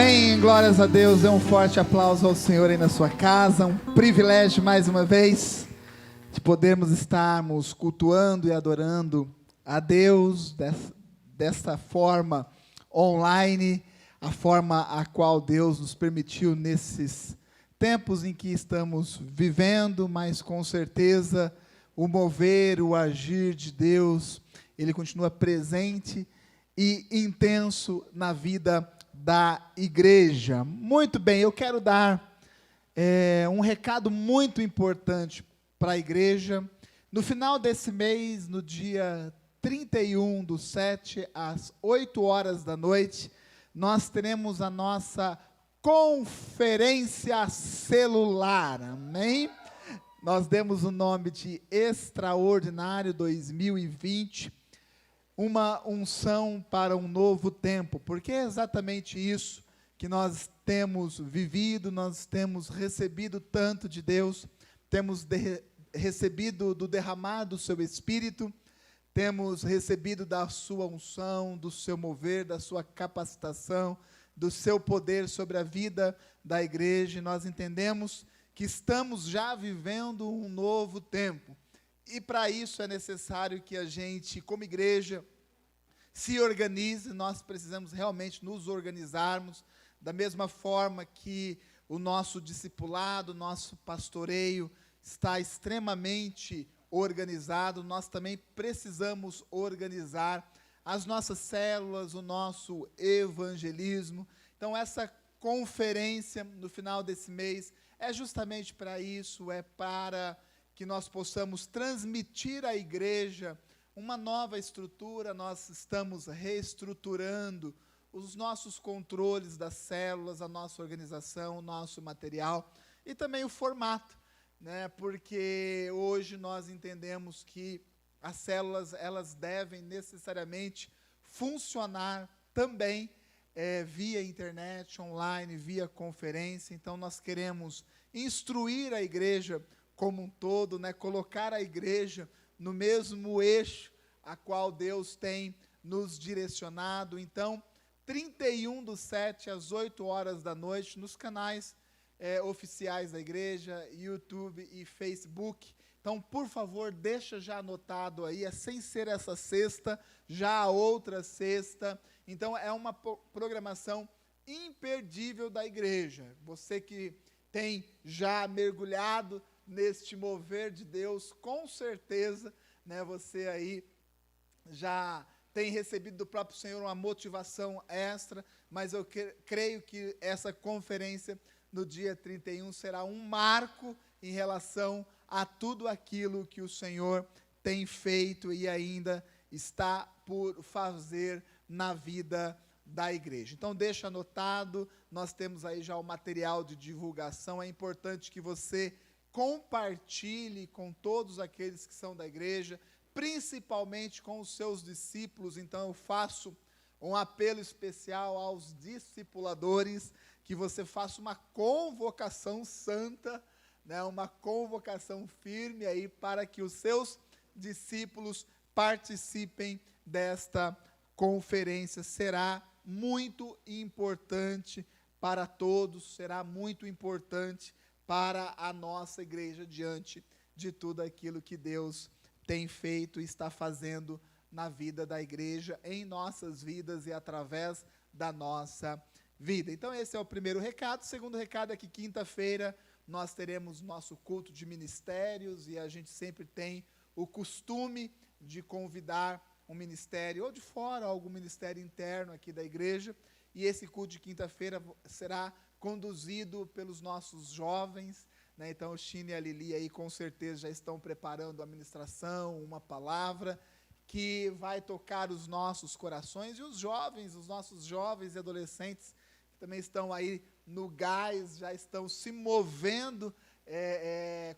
Amém, glórias a Deus. Dê um forte aplauso ao Senhor aí na sua casa. Um privilégio mais uma vez de podermos estarmos cultuando e adorando a Deus dessa forma online, a forma a qual Deus nos permitiu nesses tempos em que estamos vivendo, mas com certeza o mover, o agir de Deus, Ele continua presente e intenso na vida da igreja. Muito bem, eu quero dar um recado muito importante para a igreja. No final desse mês, no dia 31/7, às 8 horas da noite, nós teremos a nossa conferência celular, amém? Nós demos o nome de Extraordinário 2020, uma unção para um novo tempo, porque é exatamente isso que nós temos vivido, nós temos recebido tanto de Deus, temos recebido do derramar do seu Espírito, temos recebido da sua unção, do seu mover, da sua capacitação, do seu poder sobre a vida da igreja, e nós entendemos que estamos já vivendo um novo tempo. E para isso é necessário que a gente, como igreja, se organize. Nós precisamos realmente nos organizarmos, da mesma forma que o nosso discipulado, o nosso pastoreio está extremamente organizado, nós também precisamos organizar as nossas células, o nosso evangelismo. Então, essa conferência no final desse mês é justamente para isso, é para que nós possamos transmitir à igreja uma nova estrutura. Nós estamos reestruturando os nossos controles das células, a nossa organização, o nosso material e também o formato, né? Porque hoje nós entendemos que as células, elas devem necessariamente funcionar também via internet, online, via conferência. Então nós queremos instruir a igreja como um todo, né? Colocar a igreja no mesmo eixo a qual Deus tem nos direcionado. Então, 31/7, às 8 horas da noite, nos canais oficiais da igreja, YouTube e Facebook. Então, por favor, deixa já anotado aí, sem ser essa sexta, já a outra sexta. Então, é uma programação imperdível da igreja. Você que tem já mergulhado neste mover de Deus, com certeza, né, você aí já tem recebido do próprio Senhor uma motivação extra, mas eu creio que essa conferência no dia 31 será um marco em relação a tudo aquilo que o Senhor tem feito e ainda está por fazer na vida da igreja. Então, deixa anotado, nós temos aí já o material de divulgação. É importante que você compartilhe com todos aqueles que são da igreja, principalmente com os seus discípulos. Então eu faço um apelo especial aos discipuladores, que você faça uma convocação santa, né, uma convocação firme aí para que os seus discípulos participem desta conferência. Será muito importante para todos, será muito importante para a nossa igreja diante de tudo aquilo que Deus tem feito e está fazendo na vida da igreja, em nossas vidas e através da nossa vida. Então esse é o primeiro recado. O segundo recado é que quinta-feira nós teremos nosso culto de ministérios e a gente sempre tem o costume de convidar um ministério ou de fora, algum ministério interno aqui da igreja, e esse culto de quinta-feira será conduzido pelos nossos jovens, né? Então o Chine e a Lili aí com certeza já estão preparando a ministração, uma palavra que vai tocar os nossos corações, e os jovens, os nossos jovens e adolescentes que também estão aí no gás, já estão se movendo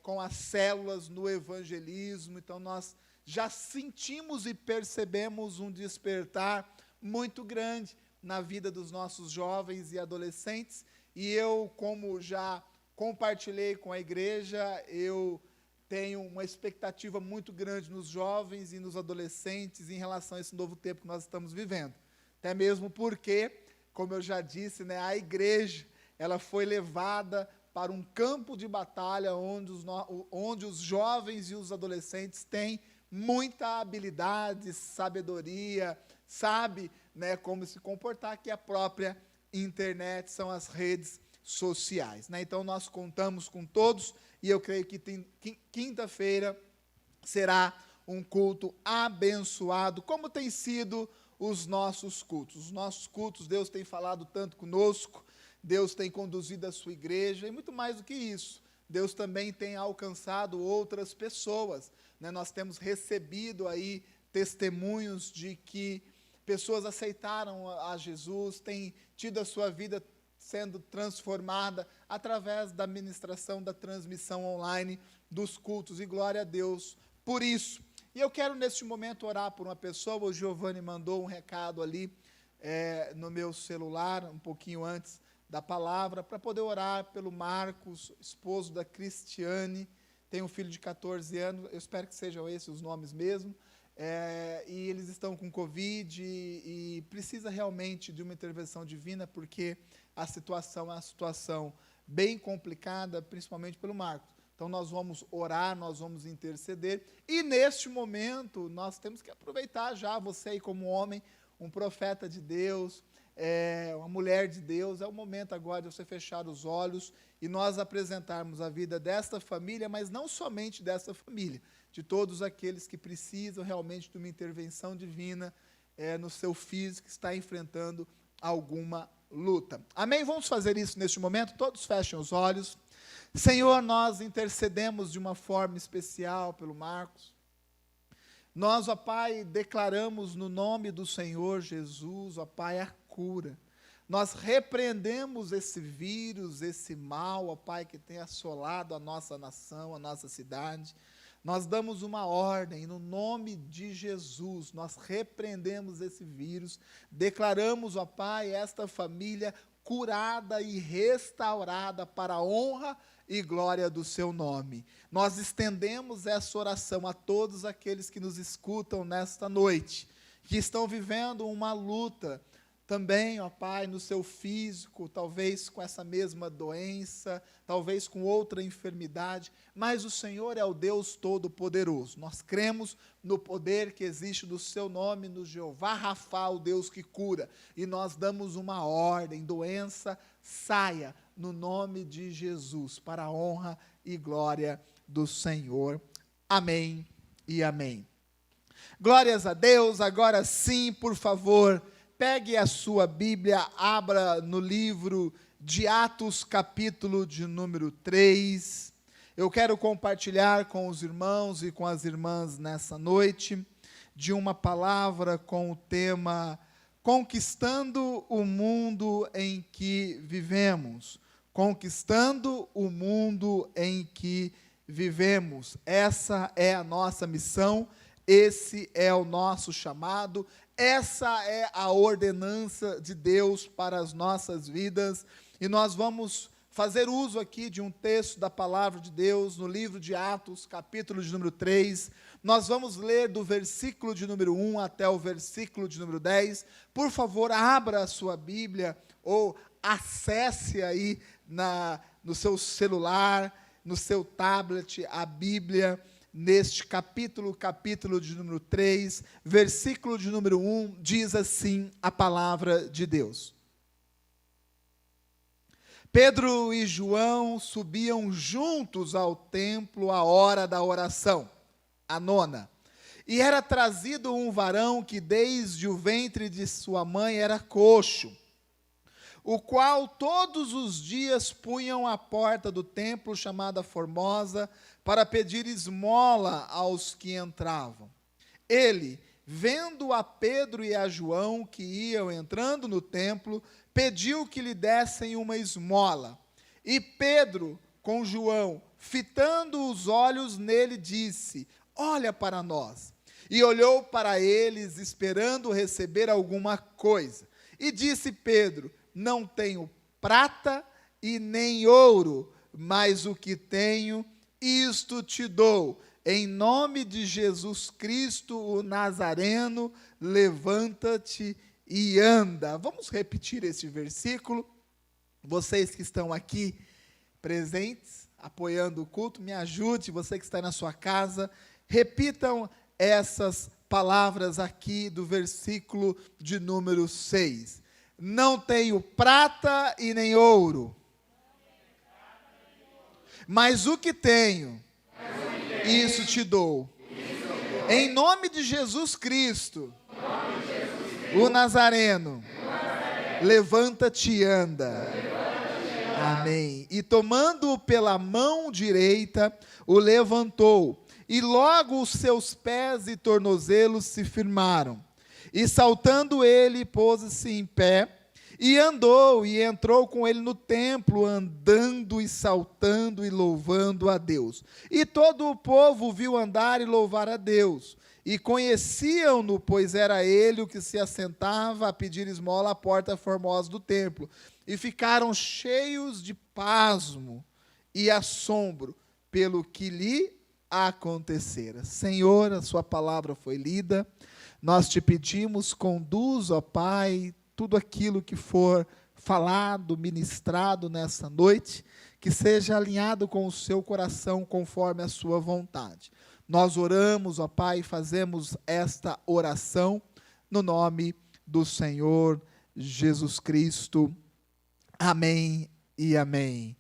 com as células no evangelismo. Então nós já sentimos e percebemos um despertar muito grande na vida dos nossos jovens e adolescentes, e eu, como já compartilhei com a igreja, eu tenho uma expectativa muito grande nos jovens e nos adolescentes em relação a esse novo tempo que nós estamos vivendo. Até mesmo porque como eu já disse, né, a igreja, ela foi levada para um campo de batalha onde os jovens e os adolescentes têm muita habilidade, sabedoria, sabe, né, como se comportar, que a própria internet são as redes sociais, né? Então nós contamos com todos e eu creio que quinta-feira será um culto abençoado, como tem sido os nossos cultos. Os nossos cultos, Deus tem falado tanto conosco, Deus tem conduzido a sua igreja, e muito mais do que isso, Deus também tem alcançado outras pessoas, né? Nós temos recebido aí testemunhos de que pessoas aceitaram a Jesus, têm tido a sua vida sendo transformada através da ministração, da transmissão online dos cultos, e glória a Deus por isso. E eu quero neste momento orar por uma pessoa. O Giovanni mandou um recado ali no meu celular, um pouquinho antes da palavra, para poder orar pelo Marcos, esposo da Cristiane, tem um filho de 14 anos, eu espero que sejam esses os nomes mesmo, e eles estão com Covid e precisa realmente de uma intervenção divina, porque a situação é uma situação bem complicada, principalmente pelo Marcos. Então nós vamos orar, nós vamos interceder, e neste momento nós temos que aproveitar já, você aí como homem, um profeta de Deus, uma mulher de Deus, é o momento agora de você fechar os olhos e nós apresentarmos a vida desta família, mas não somente desta família, de todos aqueles que precisam realmente de uma intervenção divina no seu físico, que está enfrentando alguma luta. Amém? Vamos fazer isso neste momento, todos fechem os olhos. Senhor, nós intercedemos de uma forma especial pelo Marcos. Nós, ó Pai, declaramos no nome do Senhor Jesus, ó Pai, a cura. Nós repreendemos esse vírus, esse mal, ó Pai, que tem assolado a nossa nação, a nossa cidade. Nós damos uma ordem, no nome de Jesus, nós repreendemos esse vírus, declaramos, ó Pai, esta família curada e restaurada para a honra e glória do seu nome. Nós estendemos essa oração a todos aqueles que nos escutam nesta noite, que estão vivendo uma luta também, ó Pai, no seu físico, talvez com essa mesma doença, talvez com outra enfermidade, mas o Senhor é o Deus Todo-Poderoso. Nós cremos no poder que existe do seu nome, no Jeová Rafá, o Deus que cura, e nós damos uma ordem: doença, saia, no nome de Jesus, para a honra e glória do Senhor. Amém e amém. Glórias a Deus. Agora sim, por favor, pegue a sua Bíblia, abra no livro de Atos, capítulo de número 3. Eu quero compartilhar com os irmãos e com as irmãs nessa noite de uma palavra com o tema Conquistando o Mundo em que Vivemos. Conquistando o mundo em que vivemos. Essa é a nossa missão, esse é o nosso chamado, essa é a ordenança de Deus para as nossas vidas, e nós vamos fazer uso aqui de um texto da palavra de Deus, no livro de Atos, capítulo de número 3, nós vamos ler do versículo de número 1 até o versículo de número 10, por favor, abra a sua Bíblia, ou acesse aí no seu celular, no seu tablet, a Bíblia, neste capítulo de número 3, versículo de número 1, diz assim a palavra de Deus. Pedro e João subiam juntos ao templo à hora da oração, a nona, e era trazido um varão que desde o ventre de sua mãe era coxo, o qual todos os dias punham à porta do templo chamada Formosa, para pedir esmola aos que entravam. Ele, vendo a Pedro e a João que iam entrando no templo, pediu que lhe dessem uma esmola. E Pedro, com João, fitando os olhos nele, disse: olha para nós. E olhou para eles, esperando receber alguma coisa. E disse Pedro: não tenho prata e nem ouro, mas o que tenho, isto te dou. Em nome de Jesus Cristo, o Nazareno, levanta-te e anda. Vamos repetir este versículo. Vocês que estão aqui presentes, apoiando o culto, me ajude, você que está na sua casa, repitam essas palavras aqui do versículo de número 6. Não tenho prata e nem ouro, mas o que tenho, isso te dou. Em nome de Jesus Cristo, o Nazareno, levanta-te e anda. Amém. E tomando-o pela mão direita, o levantou, e logo os seus pés e tornozelos se firmaram. E saltando ele, pôs-se em pé, e andou, e entrou com ele no templo, andando e saltando e louvando a Deus. E todo o povo viu andar e louvar a Deus. E conheciam-no, pois era ele o que se assentava a pedir esmola à porta formosa do templo. E ficaram cheios de pasmo e assombro pelo que lhe acontecera. Senhor, a sua palavra foi lida. Nós te pedimos, conduz, ó Pai, tudo aquilo que for falado, ministrado nessa noite, que seja alinhado com o seu coração conforme a sua vontade. Nós oramos, ó Pai, e fazemos esta oração no nome do Senhor Jesus Cristo. Amém e amém.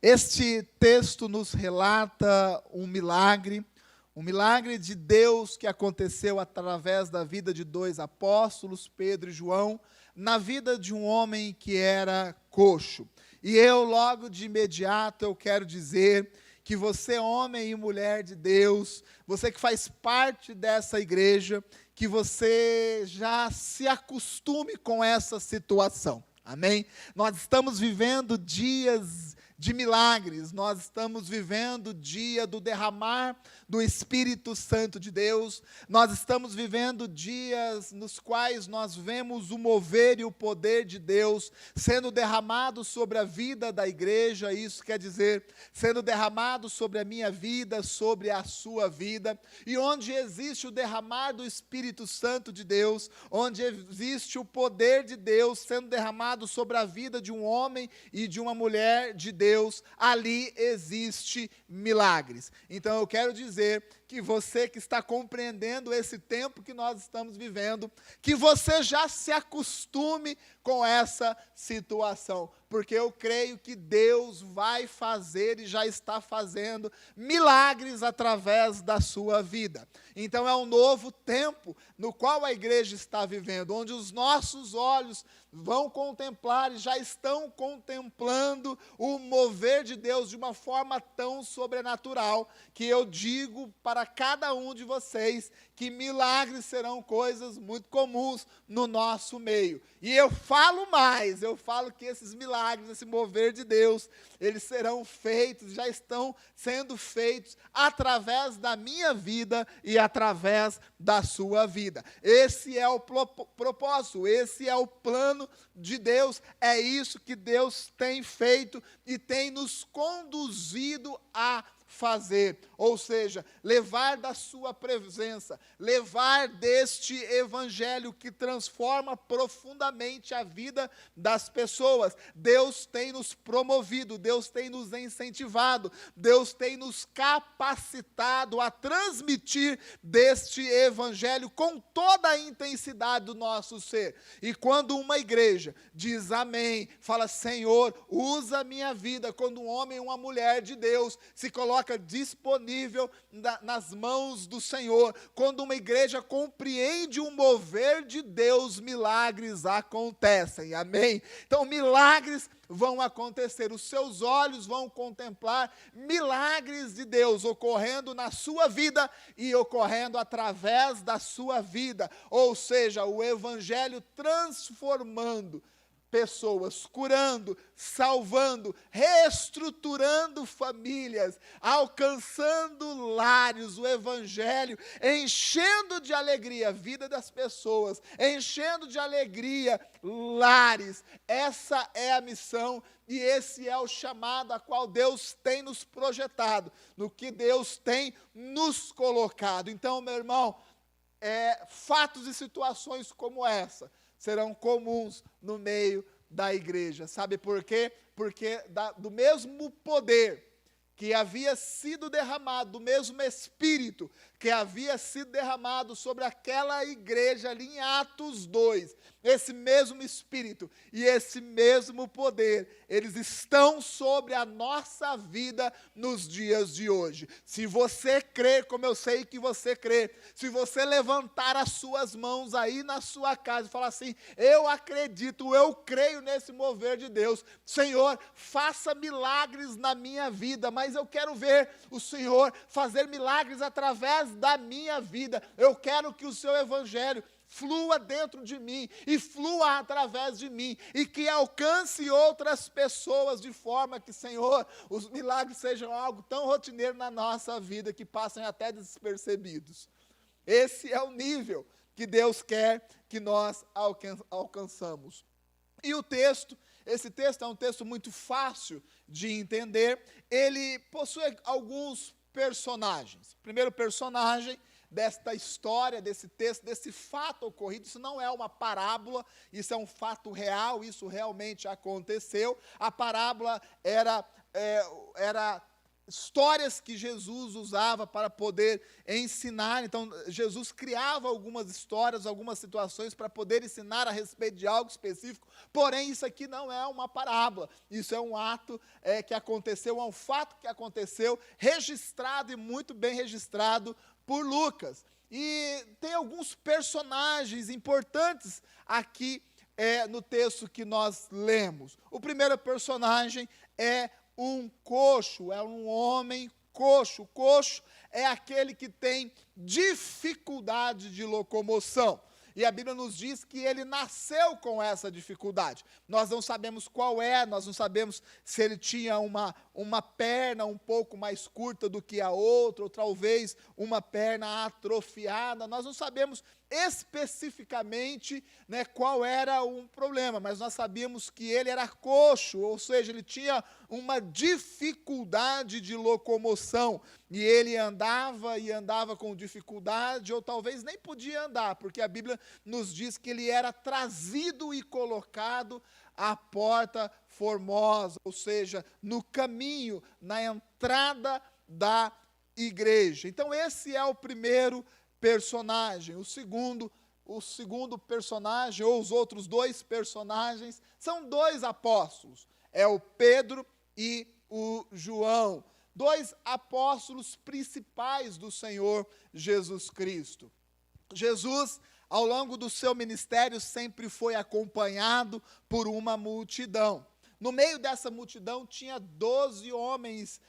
Este texto nos relata um milagre de Deus que aconteceu através da vida de dois apóstolos, Pedro e João, na vida de um homem que era coxo. E eu, logo de imediato, eu quero dizer que você, homem e mulher de Deus, você que faz parte dessa igreja, que você já se acostume com essa situação. Amém? Nós estamos vivendo dias de milagres, nós estamos vivendo o dia do derramar do Espírito Santo de Deus, nós estamos vivendo dias nos quais nós vemos o mover e o poder de Deus sendo derramado sobre a vida da igreja, isso quer dizer, sendo derramado sobre a minha vida, sobre a sua vida, e onde existe o derramar do Espírito Santo de Deus, onde existe o poder de Deus sendo derramado sobre a vida de um homem e de uma mulher de Deus, ali existe milagres. Então eu quero dizer que você que está compreendendo esse tempo que nós estamos vivendo, que você já se acostume com essa situação, porque eu creio que Deus vai fazer e já está fazendo milagres através da sua vida. Então é um novo tempo no qual a igreja está vivendo, onde os nossos olhos vão contemplar e já estão contemplando o mover de Deus de uma forma tão sobrenatural, que eu digo para cada um de vocês que milagres serão coisas muito comuns no nosso meio. E eu falo mais, eu falo que esses milagres, esse mover de Deus, eles serão feitos, já estão sendo feitos através da minha vida e através da sua vida. Esse é o propósito, esse é o plano de Deus, é isso que Deus tem feito e tem nos conduzido a fazer, ou seja, levar da sua presença, levar deste evangelho que transforma profundamente a vida das pessoas. Deus tem nos promovido, Deus tem nos incentivado, Deus tem nos capacitado a transmitir deste evangelho com toda a intensidade do nosso ser. E quando uma igreja diz amém, fala, Senhor, usa a minha vida, quando um homem e uma mulher de Deus se coloca disponível nas mãos do Senhor, quando uma igreja compreende o mover de Deus, milagres acontecem, amém? Então milagres vão acontecer, os seus olhos vão contemplar milagres de Deus ocorrendo na sua vida e ocorrendo através da sua vida, ou seja, o evangelho transformando pessoas, curando, salvando, reestruturando famílias, alcançando lares, o evangelho, enchendo de alegria a vida das pessoas, enchendo de alegria lares. Essa é a missão e esse é o chamado a qual Deus tem nos projetado, no que Deus tem nos colocado. Então, meu irmão, fatos e situações como essa serão comuns no meio da igreja. Sabe por quê? Porque do mesmo poder que havia sido derramado, do mesmo Espírito que havia sido derramado sobre aquela igreja ali em Atos 2, esse mesmo Espírito e esse mesmo poder, eles estão sobre a nossa vida nos dias de hoje. Se você crer, como eu sei que você crê, se você levantar as suas mãos aí na sua casa e falar assim: eu acredito, eu creio nesse mover de Deus, Senhor, faça milagres na minha vida, mas eu quero ver o Senhor fazer milagres através da minha vida. Eu quero que o seu evangelho flua dentro de mim e flua através de mim e que alcance outras pessoas de forma que, Senhor, os milagres sejam algo tão rotineiro na nossa vida que passem até despercebidos. Esse é o nível que Deus quer que nós alcançamos. E esse texto é um texto muito fácil de entender. Ele possui alguns personagens. O primeiro personagem desta história, desse texto, desse fato ocorrido, isso não é uma parábola, isso é um fato real, isso realmente aconteceu. A parábola era histórias que Jesus usava para poder ensinar. Então, Jesus criava algumas histórias, algumas situações para poder ensinar a respeito de algo específico, porém, isso aqui não é uma parábola, isso é um ato que aconteceu, é um fato que aconteceu, registrado e muito bem registrado por Lucas. E tem alguns personagens importantes aqui no texto que nós lemos. O primeiro personagem é um coxo, é um homem coxo. Coxo é aquele que tem dificuldade de locomoção. E a Bíblia nos diz que ele nasceu com essa dificuldade. Nós não sabemos qual é, nós não sabemos se ele tinha uma perna um pouco mais curta do que a outra, ou talvez uma perna atrofiada. Nós não sabemos especificamente, né, qual era o problema, mas nós sabíamos que ele era coxo, ou seja, ele tinha uma dificuldade de locomoção, e ele andava com dificuldade, ou talvez nem podia andar, porque a Bíblia nos diz que ele era trazido e colocado à porta formosa, ou seja, no caminho, na entrada da igreja. Então esse é o primeiro personagem. O segundo personagem, ou os outros dois personagens, são dois apóstolos, é o Pedro e o João, dois apóstolos principais do Senhor Jesus Cristo. Jesus, ao longo do seu ministério, sempre foi acompanhado por uma multidão. No meio dessa multidão tinha 12 homens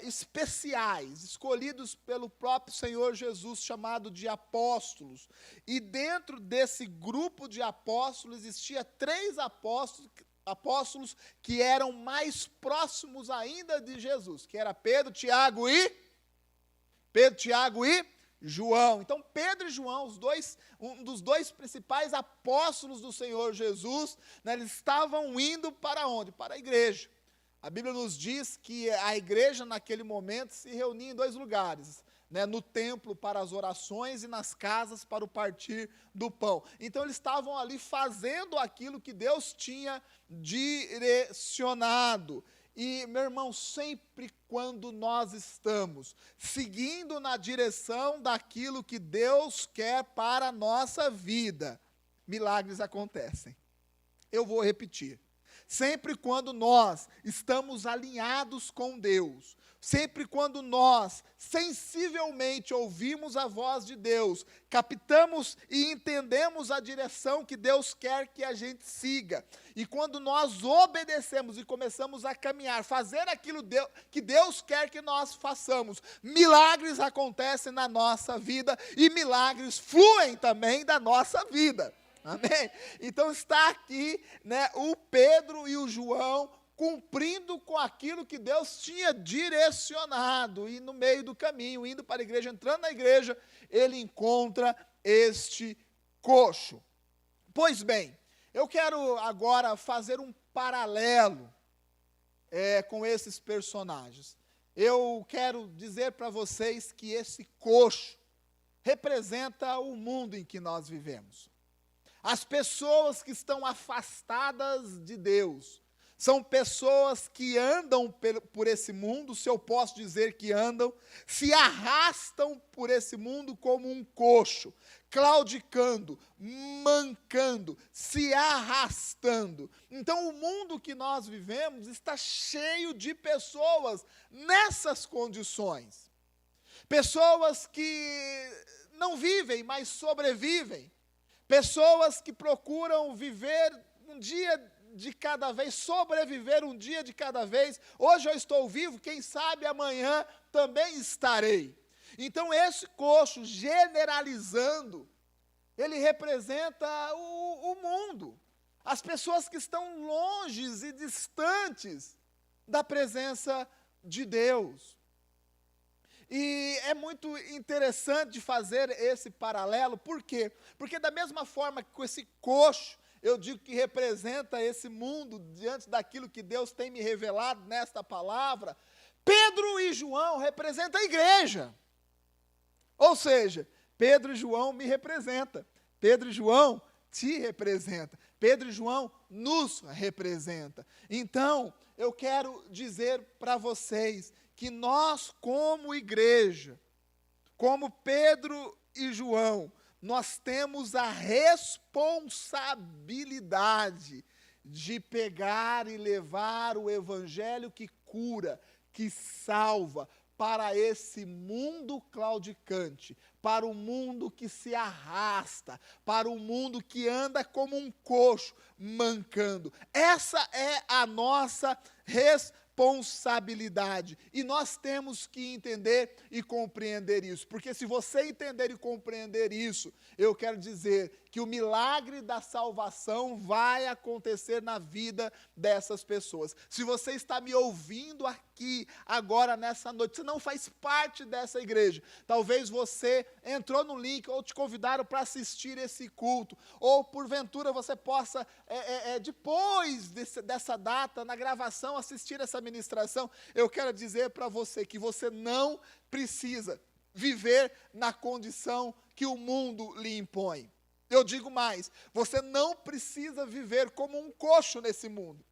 especiais, escolhidos pelo próprio Senhor Jesus, chamado de apóstolos. E dentro desse grupo de apóstolos, existia 3 apóstolos que eram mais próximos ainda de Jesus, que era Pedro, Tiago e João. Então Pedro e João, um dos dois principais apóstolos do Senhor Jesus, né, eles estavam indo para onde? Para a igreja. A Bíblia nos diz que a igreja naquele momento se reunia em 2 lugares, né, no templo para as orações e nas casas para o partir do pão. Então eles estavam ali fazendo aquilo que Deus tinha direcionado. E, meu irmão, sempre quando nós estamos seguindo na direção daquilo que Deus quer para a nossa vida, milagres acontecem. Eu vou repetir. Sempre quando nós estamos alinhados com Deus, sempre quando nós sensivelmente ouvimos a voz de Deus, captamos e entendemos a direção que Deus quer que a gente siga, e quando nós obedecemos e começamos a caminhar, fazer aquilo que Deus quer que nós façamos, milagres acontecem na nossa vida e milagres fluem também da nossa vida. Amém? Então está aqui, né, o Pedro e o João cumprindo com aquilo que Deus tinha direcionado, e no meio do caminho, indo para a igreja, entrando na igreja, ele encontra este coxo. Pois bem, eu quero agora fazer um paralelo com esses personagens. Eu quero dizer para vocês que esse coxo representa o mundo em que nós vivemos. As pessoas que estão afastadas de Deus são pessoas que andam por esse mundo, se eu posso dizer que andam, se arrastam por esse mundo como um coxo, claudicando, mancando, se arrastando. Então, o mundo que nós vivemos está cheio de pessoas nessas condições. Pessoas que não vivem, mas sobrevivem. Pessoas que procuram viver um dia de cada vez, sobreviver um dia de cada vez. Hoje eu estou vivo, quem sabe amanhã também estarei. Então esse coxo, generalizando, ele representa o mundo. As pessoas que estão longe e distantes da presença de Deus. E é muito interessante fazer esse paralelo, por quê? Porque da mesma forma que com esse coxo, eu digo que representa esse mundo, diante daquilo que Deus tem me revelado nesta palavra, Pedro e João representam a igreja. Ou seja, Pedro e João me representam, Pedro e João te representam, Pedro e João nos representam. Então, eu quero dizer para vocês que nós, como igreja, como Pedro e João, nós temos a responsabilidade de pegar e levar o evangelho que cura, que salva, para esse mundo claudicante, para o mundo que se arrasta, para o mundo que anda como um coxo, mancando. Essa é a nossa responsabilidade. E nós temos que entender e compreender isso. Porque se você entender e compreender isso, eu quero dizer que o milagre da salvação vai acontecer na vida dessas pessoas. Se você está me ouvindo aqui, agora, nessa noite, você não faz parte dessa igreja. Talvez você entrou no link ou te convidaram para assistir esse culto. Ou, porventura, você possa, depois dessa data, na gravação, assistir essa ministração. Eu quero dizer para você que você não precisa viver na condição que o mundo lhe impõe. Eu digo mais, você não precisa viver como um coxo nesse mundo,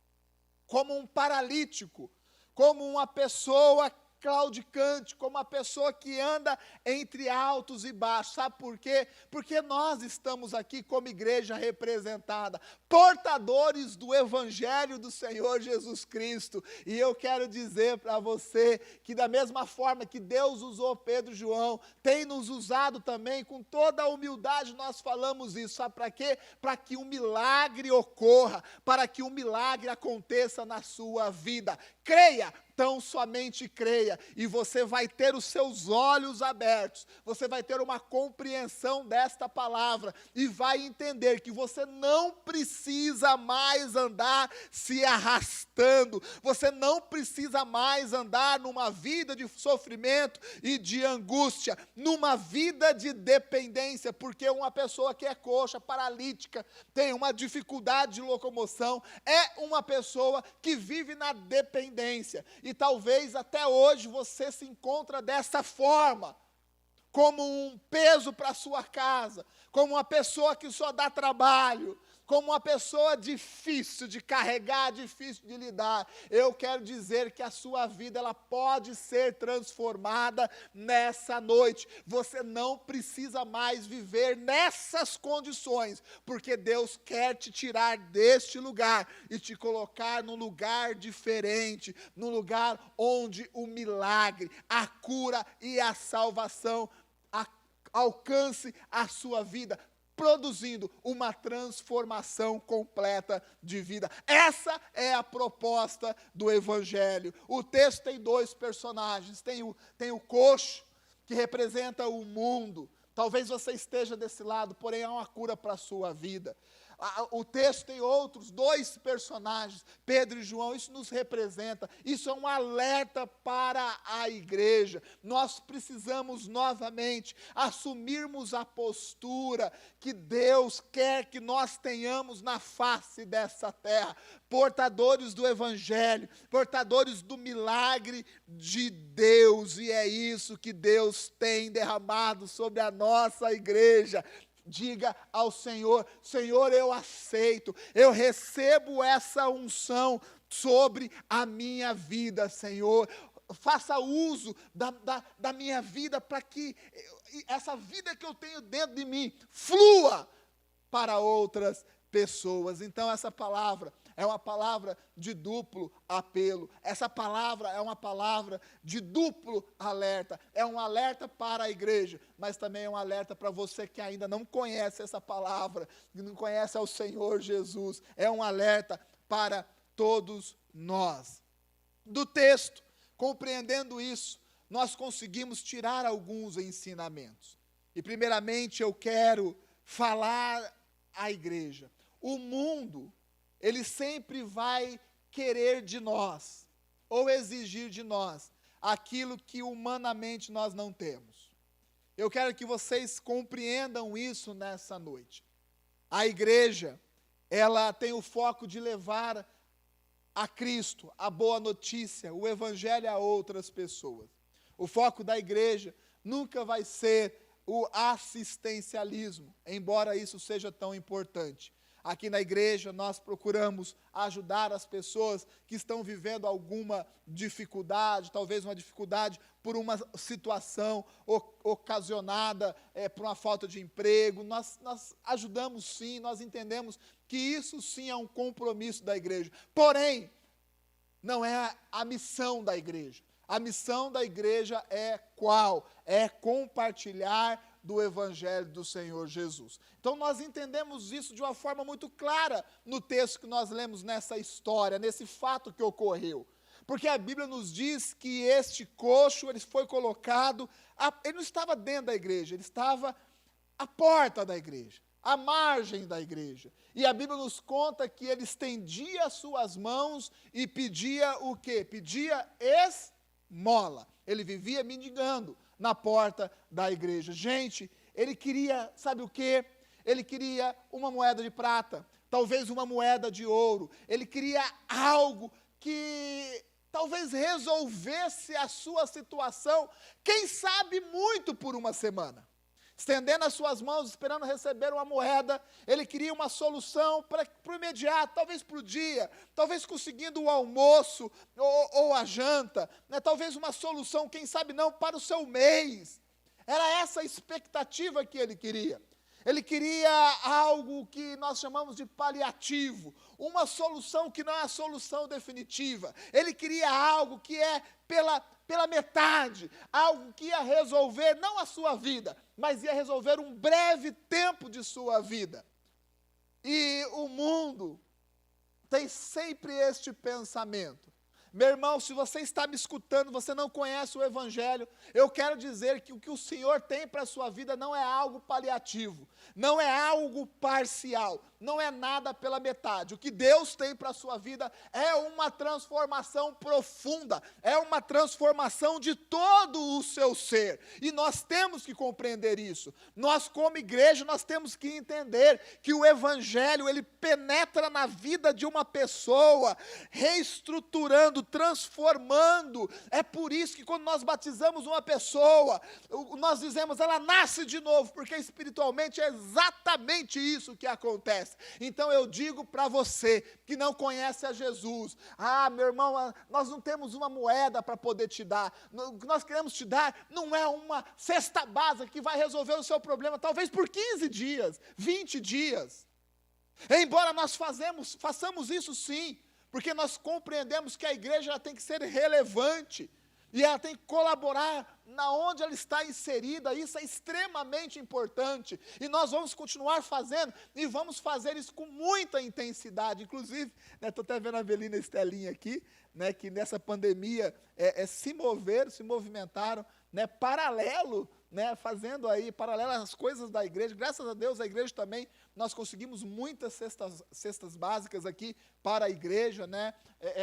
como um paralítico, como uma pessoa claudicante, como uma pessoa que anda entre altos e baixos. Sabe por quê? Porque nós estamos aqui como igreja representada, portadores do Evangelho do Senhor Jesus Cristo. E eu quero dizer para você que da mesma forma que Deus usou Pedro e João, tem nos usado também, com toda a humildade nós falamos isso. Sabe para quê? Para que um milagre ocorra, para que um milagre aconteça na sua vida. Creia! Tão somente creia, e você vai ter os seus olhos abertos, você vai ter uma compreensão desta palavra, e vai entender que você não precisa mais andar se arrastando, você não precisa mais andar numa vida de sofrimento e de angústia, numa vida de dependência, porque uma pessoa que é coxa, paralítica, tem uma dificuldade de locomoção, é uma pessoa que vive na dependência. E talvez até hoje você se encontra dessa forma, como um peso para a sua casa, como uma pessoa que só dá trabalho, como uma pessoa difícil de carregar, difícil de lidar. Eu quero dizer que a sua vida ela pode ser transformada nessa noite. Você não precisa mais viver nessas condições, porque Deus quer te tirar deste lugar e te colocar num lugar diferente, num lugar onde o milagre, a cura e a salvação alcance a sua vida, produzindo uma transformação completa de vida. Essa é a proposta do Evangelho. O texto tem dois personagens, tem o coxo, que representa o mundo. Talvez você esteja desse lado, porém há uma cura para a sua vida. O texto tem outros dois personagens, Pedro e João, isso nos representa, isso é um alerta para a igreja. Nós precisamos novamente assumirmos a postura que Deus quer que nós tenhamos na face dessa terra, portadores do Evangelho, portadores do milagre de Deus, e é isso que Deus tem derramado sobre a nossa igreja. diga ao Senhor: Senhor, eu aceito, eu recebo essa unção sobre a minha vida, Senhor. Faça uso da minha vida para que essa vida que eu tenho dentro de mim flua para outras pessoas. Então essa palavra é uma palavra de duplo apelo. Essa palavra é uma palavra de duplo alerta. É um alerta para a igreja, mas também é um alerta para você que ainda não conhece essa palavra, que não conhece ao Senhor Jesus. É um alerta para todos nós. Do texto, compreendendo isso, nós conseguimos tirar alguns ensinamentos. E primeiramente eu quero falar à igreja. O mundo, ele sempre vai querer de nós, ou exigir de nós, aquilo que humanamente nós não temos. Eu quero que vocês compreendam isso nessa noite. A igreja, ela tem o foco de levar a Cristo, a boa notícia, o evangelho a outras pessoas. O foco da igreja nunca vai ser o assistencialismo, embora isso seja tão importante. Aqui na igreja nós procuramos ajudar as pessoas que estão vivendo alguma dificuldade, talvez uma dificuldade por uma situação ocasionada por uma falta de emprego. Nós ajudamos sim, nós entendemos que isso sim é um compromisso da igreja. Porém, não é a missão da igreja. A missão da igreja é qual? É compartilhar do evangelho do Senhor Jesus. Então nós entendemos isso de uma forma muito clara no texto que nós lemos nessa história, nesse fato que ocorreu. Porque a Bíblia nos diz que este coxo, ele foi colocado, ele não estava dentro da igreja, ele estava à porta da igreja, à margem da igreja. E a Bíblia nos conta que ele estendia as suas mãos e pedia o quê? Pedia esmola. Ele vivia mendigando na porta da igreja. Gente, ele queria, sabe o quê? Ele queria uma moeda de prata, talvez uma moeda de ouro. Ele queria algo que talvez resolvesse a sua situação, quem sabe muito por uma semana. Estendendo as suas mãos, esperando receber uma moeda, ele queria uma solução para o imediato, talvez para o dia, talvez conseguindo o almoço ou a janta, né? Talvez uma solução, quem sabe não, para o seu mês. Era essa a expectativa que ele queria. Ele queria algo que nós chamamos de paliativo, uma solução que não é a solução definitiva. Ele queria algo que é pela metade, algo que ia resolver não a sua vida, mas ia resolver um breve tempo de sua vida. E o mundo tem sempre este pensamento. Meu irmão, se você está me escutando, você não conhece o evangelho, eu quero dizer que o que o Senhor tem para a sua vida não é algo paliativo, não é algo parcial, não é nada pela metade. O que Deus tem para a sua vida é uma transformação profunda, é uma transformação de todo o seu ser. E nós temos que compreender isso. Nós, como igreja, nós temos que entender que o evangelho, ele penetra na vida de uma pessoa, reestruturando, transformando. É por isso que quando nós batizamos uma pessoa, nós dizemos, ela nasce de novo, porque espiritualmente é exatamente isso que acontece. Então eu digo para você que não conhece a Jesus, meu irmão, nós não temos uma moeda para poder te dar, o que nós queremos te dar não é uma cesta básica que vai resolver o seu problema, talvez por 15 dias, 20 dias, embora nós façamos isso sim, porque nós compreendemos que a igreja ela tem que ser relevante, e ela tem que colaborar na onde ela está inserida, isso é extremamente importante, e nós vamos continuar fazendo, e vamos fazer isso com muita intensidade. Inclusive, estou até vendo a Avelina e a Estelinha aqui, né, que nessa pandemia se movimentaram, né, paralelo, né, fazendo aí, paralelo às coisas da igreja. Graças a Deus, a igreja também, nós conseguimos muitas cestas básicas aqui para a igreja, né,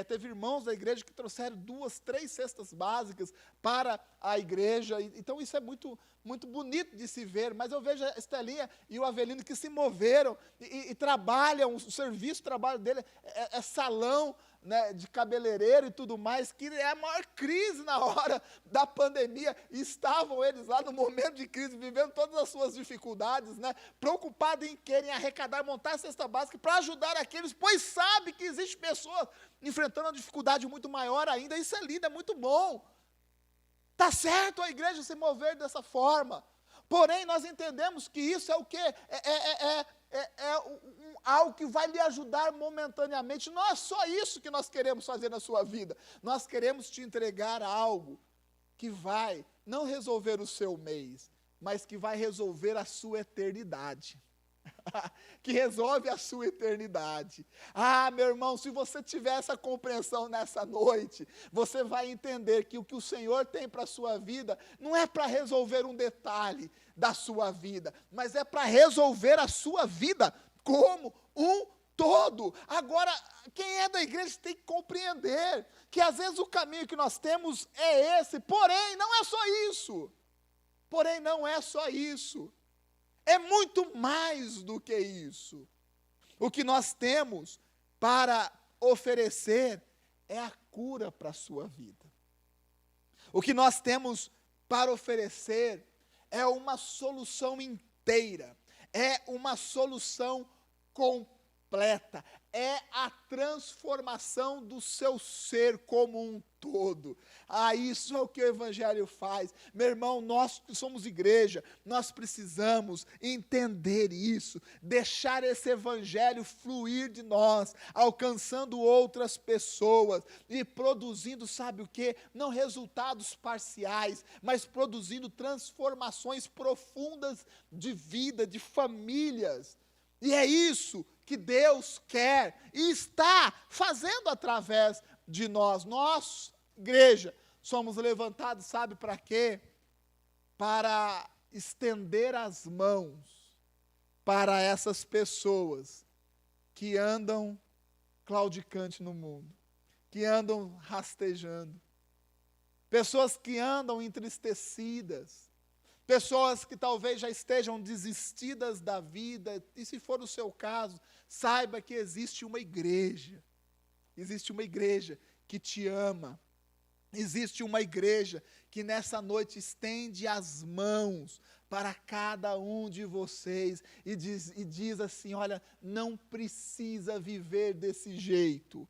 teve irmãos da igreja que trouxeram 2, 3 cestas básicas para a igreja, então isso é muito, muito bonito de se ver, mas eu vejo a Estelinha e o Avelino que se moveram e trabalham, o trabalho dele é salão, né, de cabeleireiro e tudo mais, que é a maior crise na hora da pandemia. Estavam eles lá no momento de crise, vivendo todas as suas dificuldades, né, preocupados em querem arrecadar, montar a cesta básica para ajudar aqueles, pois sabe que existe pessoas enfrentando uma dificuldade muito maior ainda. Isso é lindo, é muito bom. Está certo a igreja se mover dessa forma. Porém, nós entendemos que isso é o quê? Algo que vai lhe ajudar momentaneamente. Não é só isso que nós queremos fazer na sua vida. Nós queremos te entregar algo que vai não resolver o seu mês, mas que vai resolver a sua eternidade. Que resolve a sua eternidade. Ah, meu irmão, se você tiver essa compreensão nessa noite, você vai entender que o que o Senhor tem para a sua vida não é para resolver um detalhe da sua vida, mas é para resolver a sua vida como um todo. Agora, quem é da igreja tem que compreender que às vezes o caminho que nós temos é esse, porém, não é só isso. Porém, não é só isso. É muito mais do que isso. O que nós temos para oferecer é a cura para a sua vida. O que nós temos para oferecer é uma solução inteira, é uma solução completa, é a transformação do seu ser como um todo. Ah, isso é o que o Evangelho faz. Meu irmão, nós que somos igreja, nós precisamos entender isso, deixar esse Evangelho fluir de nós, alcançando outras pessoas e produzindo, sabe o quê? Não resultados parciais, mas produzindo transformações profundas de vida, de famílias. E é isso que Deus quer e está fazendo através de nós. Nós, igreja, somos levantados, sabe para quê? Para estender as mãos para essas pessoas que andam claudicante no mundo, que andam rastejando, pessoas que andam entristecidas, pessoas que talvez já estejam desistidas da vida, e se for o seu caso, saiba que existe uma igreja que te ama, existe uma igreja que nessa noite estende as mãos para cada um de vocês e diz assim, olha, não precisa viver desse jeito,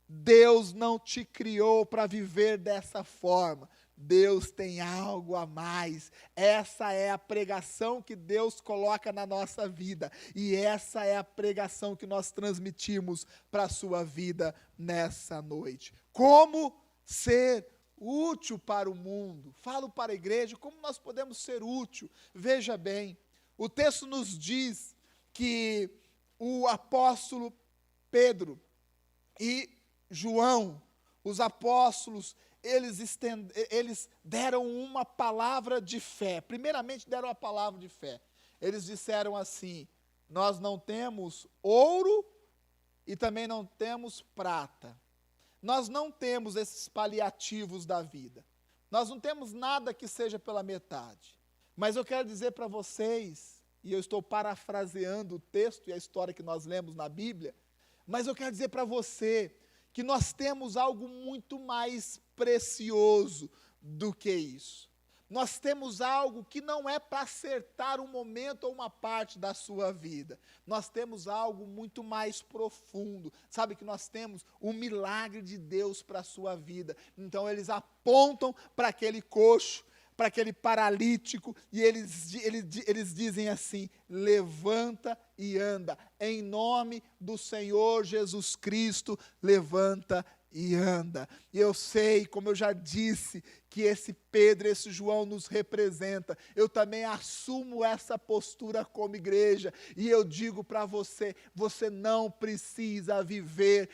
Deus não te criou para viver dessa forma, Deus tem algo a mais. Essa é a pregação que Deus coloca na nossa vida. E essa é a pregação que nós transmitimos para a sua vida nessa noite. Como ser útil para o mundo? Falo para a igreja, como nós podemos ser útil? Veja bem, o texto nos diz que o apóstolo Pedro e João, os apóstolos, eles deram uma palavra de fé. Primeiramente deram uma palavra de fé. Eles disseram assim, nós não temos ouro e também não temos prata. Nós não temos esses paliativos da vida. Nós não temos nada que seja pela metade. Mas eu quero dizer para vocês, e eu estou parafraseando o texto e a história que nós lemos na Bíblia, mas eu quero dizer para você que nós temos algo muito mais precioso do que isso. Nós temos algo que não é para acertar um momento ou uma parte da sua vida. Nós temos algo muito mais profundo. Sabe que nós temos um milagre de Deus para a sua vida. Então eles apontam para aquele coxo, para aquele paralítico, e eles dizem assim, levanta e anda, em nome do Senhor Jesus Cristo, levanta e anda. E eu sei, como eu já disse, que esse Pedro, esse João nos representa. Eu também assumo essa postura como igreja, e eu digo para você, você não precisa viver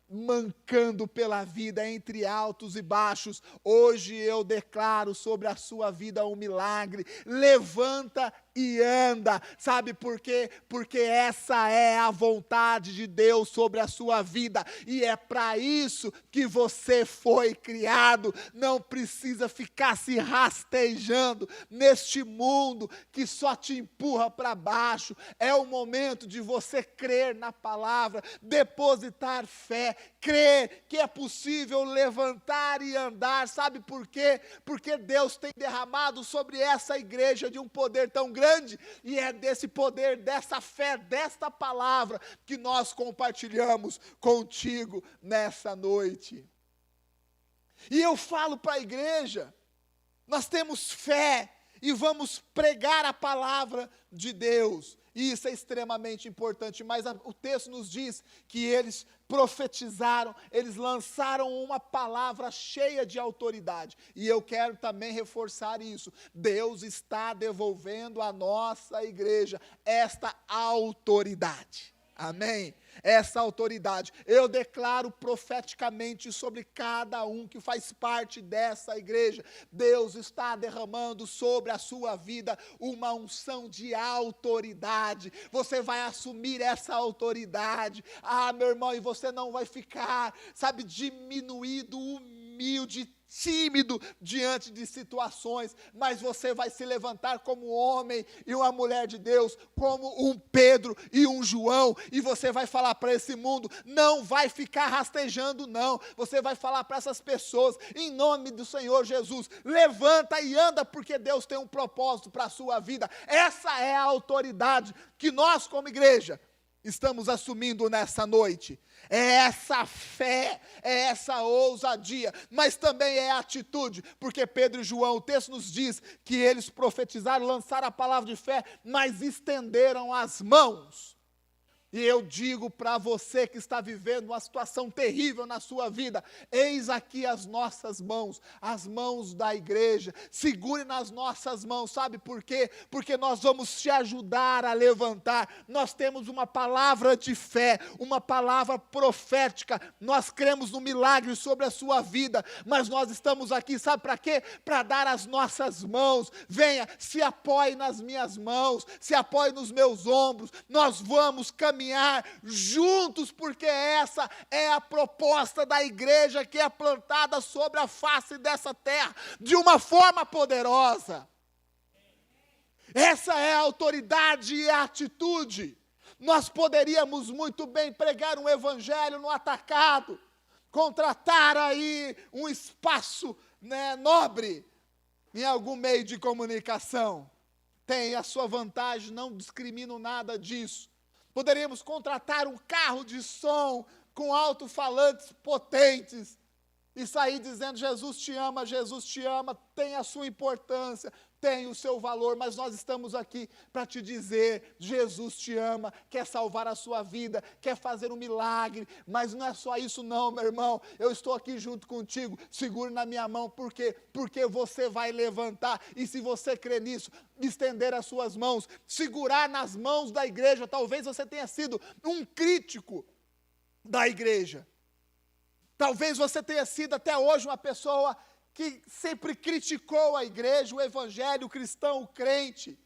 mancando pela vida entre altos e baixos. Hoje eu declaro sobre a sua vida um milagre. Levanta e anda. Sabe por quê? Porque essa é a vontade de Deus sobre a sua vida, e é para isso que você foi criado. Não precisa ficar se rastejando neste mundo que só te empurra para baixo. É o momento de você crer na palavra, depositar fé, crer que é possível levantar e andar. Sabe por quê? Porque Deus tem derramado sobre essa igreja de um poder tão grande, e é desse poder, dessa fé, desta palavra que nós compartilhamos contigo nessa noite. E eu falo para a igreja, nós temos fé e vamos pregar a palavra de Deus. E isso é extremamente importante, mas o texto nos diz que eles profetizaram, eles lançaram uma palavra cheia de autoridade. E eu quero também reforçar isso. Deus está devolvendo à nossa igreja esta autoridade. Amém? Essa autoridade, eu declaro profeticamente sobre cada um que faz parte dessa igreja. Deus está derramando sobre a sua vida uma unção de autoridade. Você vai assumir essa autoridade. Meu irmão, e você não vai ficar, diminuído, humilde, tímido diante de situações, mas você vai se levantar como homem e uma mulher de Deus, como um Pedro e um João, e você vai falar para esse mundo, não vai ficar rastejando não, você vai falar para essas pessoas, em nome do Senhor Jesus, levanta e anda, porque Deus tem um propósito para a sua vida. Essa é a autoridade que nós como igreja estamos assumindo nessa noite. É essa fé, é essa ousadia, mas também é atitude, porque Pedro e João, o texto nos diz que eles profetizaram, lançaram a palavra de fé, mas estenderam as mãos. E eu digo para você que está vivendo uma situação terrível na sua vida, eis aqui as nossas mãos, as mãos da igreja, segure nas nossas mãos. Sabe por quê? Porque nós vamos te ajudar a levantar. Nós temos uma palavra de fé, uma palavra profética, nós cremos no milagre sobre a sua vida, mas nós estamos aqui, sabe para quê? Para dar as nossas mãos. Venha, se apoie nas minhas mãos, se apoie nos meus ombros, nós vamos caminhar juntos, porque essa é a proposta da igreja que é plantada sobre a face dessa terra, de uma forma poderosa. Essa é a autoridade e a atitude. Nós poderíamos muito bem pregar um evangelho no atacado, contratar aí um espaço, nobre, em algum meio de comunicação. Tem a sua vantagem, não discrimino nada disso. Poderíamos contratar um carro de som com alto-falantes potentes e sair dizendo: Jesus te ama, tem a sua importância, tem o seu valor, mas nós estamos aqui para te dizer: Jesus te ama, quer salvar a sua vida, quer fazer um milagre, mas não é só isso não, meu irmão, eu estou aqui junto contigo, segure na minha mão, por quê? Porque você vai levantar, e se você crer nisso, estender as suas mãos, segurar nas mãos da igreja. Talvez você tenha sido um crítico da igreja, talvez você tenha sido até hoje uma pessoa que sempre criticou a igreja, o evangelho, o cristão, o crente.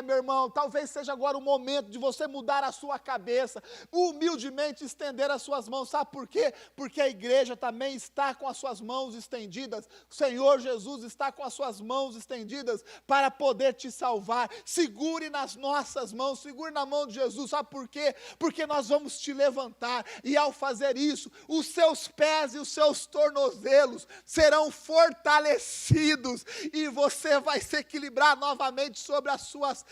Meu irmão, talvez seja agora o momento de você mudar a sua cabeça, humildemente estender as suas mãos. Sabe por quê? Porque a igreja também está com as suas mãos estendidas, o Senhor Jesus está com as suas mãos estendidas para poder te salvar. Segure nas nossas mãos, segure na mão de Jesus. Sabe por quê? Porque nós vamos te levantar, e ao fazer isso, os seus pés e os seus tornozelos serão fortalecidos, e você vai se equilibrar novamente sobre as suas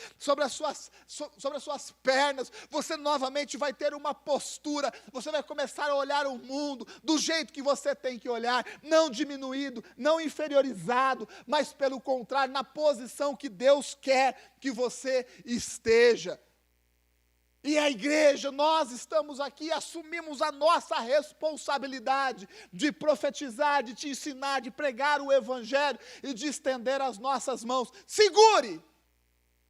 pernas. Você novamente vai ter uma postura, você vai começar a olhar o mundo do jeito que você tem que olhar, não diminuído, não inferiorizado, mas pelo contrário, na posição que Deus quer que você esteja. E a igreja, nós estamos aqui, assumimos a nossa responsabilidade de profetizar, de te ensinar, de pregar o evangelho e de estender as nossas mãos. Segure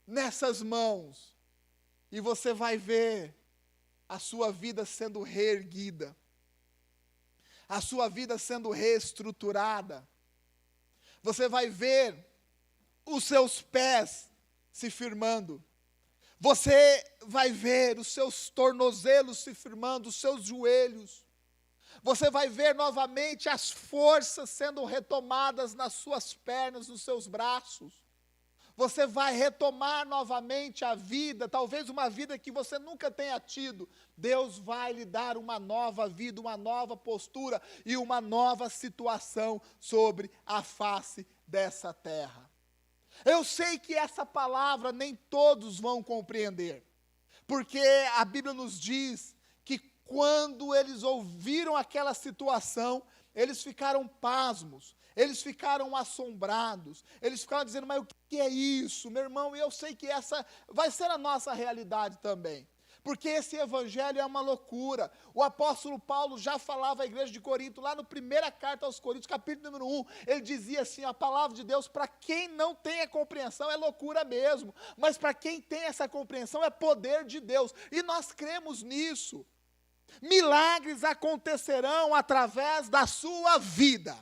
nessas mãos, e você vai ver a sua vida sendo reerguida, a sua vida sendo reestruturada. Você vai ver os seus pés se firmando. Você vai ver os seus tornozelos se firmando, os seus joelhos. Você vai ver novamente as forças sendo retomadas nas suas pernas, nos seus braços. Você vai retomar novamente a vida, talvez uma vida que você nunca tenha tido. Deus vai lhe dar uma nova vida, uma nova postura e uma nova situação sobre a face dessa terra. Eu sei que essa palavra nem todos vão compreender, porque a Bíblia nos diz que quando eles ouviram aquela situação, eles ficaram pasmos, eles ficaram assombrados, eles ficaram dizendo, mas o que é isso, meu irmão? E eu sei que essa vai ser a nossa realidade também, porque esse evangelho é uma loucura. O apóstolo Paulo já falava à igreja de Corinto, lá na primeira carta aos Coríntios, capítulo número 1, ele dizia assim, a palavra de Deus, para quem não tem a compreensão, é loucura mesmo, mas para quem tem essa compreensão, é poder de Deus, e nós cremos nisso. Milagres acontecerão através da sua vida.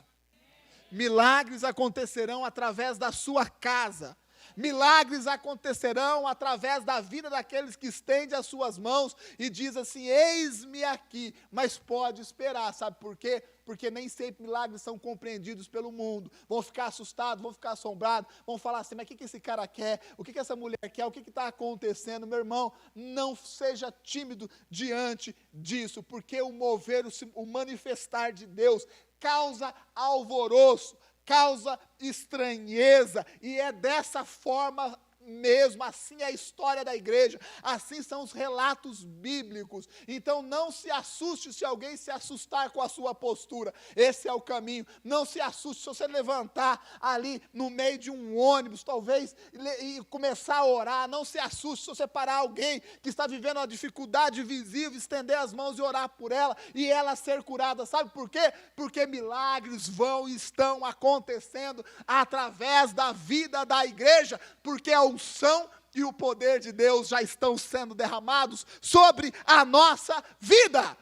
Milagres acontecerão através da sua casa. Milagres acontecerão através da vida daqueles que estendem as suas mãos e diz assim, eis-me aqui, mas pode esperar, sabe por quê? Porque nem sempre milagres são compreendidos pelo mundo, vão ficar assustados, vão ficar assombrados, vão falar assim, mas o que esse cara quer? O que essa mulher quer? O que está acontecendo? Meu irmão, não seja tímido diante disso, porque o mover, o manifestar de Deus causa alvoroço, causa estranheza, e é dessa forma mesmo, assim é a história da igreja, assim são os relatos bíblicos. Então não se assuste se alguém se assustar com a sua postura, esse é o caminho. Não se assuste se você levantar ali no meio de um ônibus, talvez, e começar a orar. Não se assuste se você parar alguém que está vivendo uma dificuldade visível, estender as mãos e orar por ela, e ela ser curada. Sabe por quê? Porque milagres vão e estão acontecendo através da vida da igreja, porque a unção e o poder de Deus já estão sendo derramados sobre a nossa vida.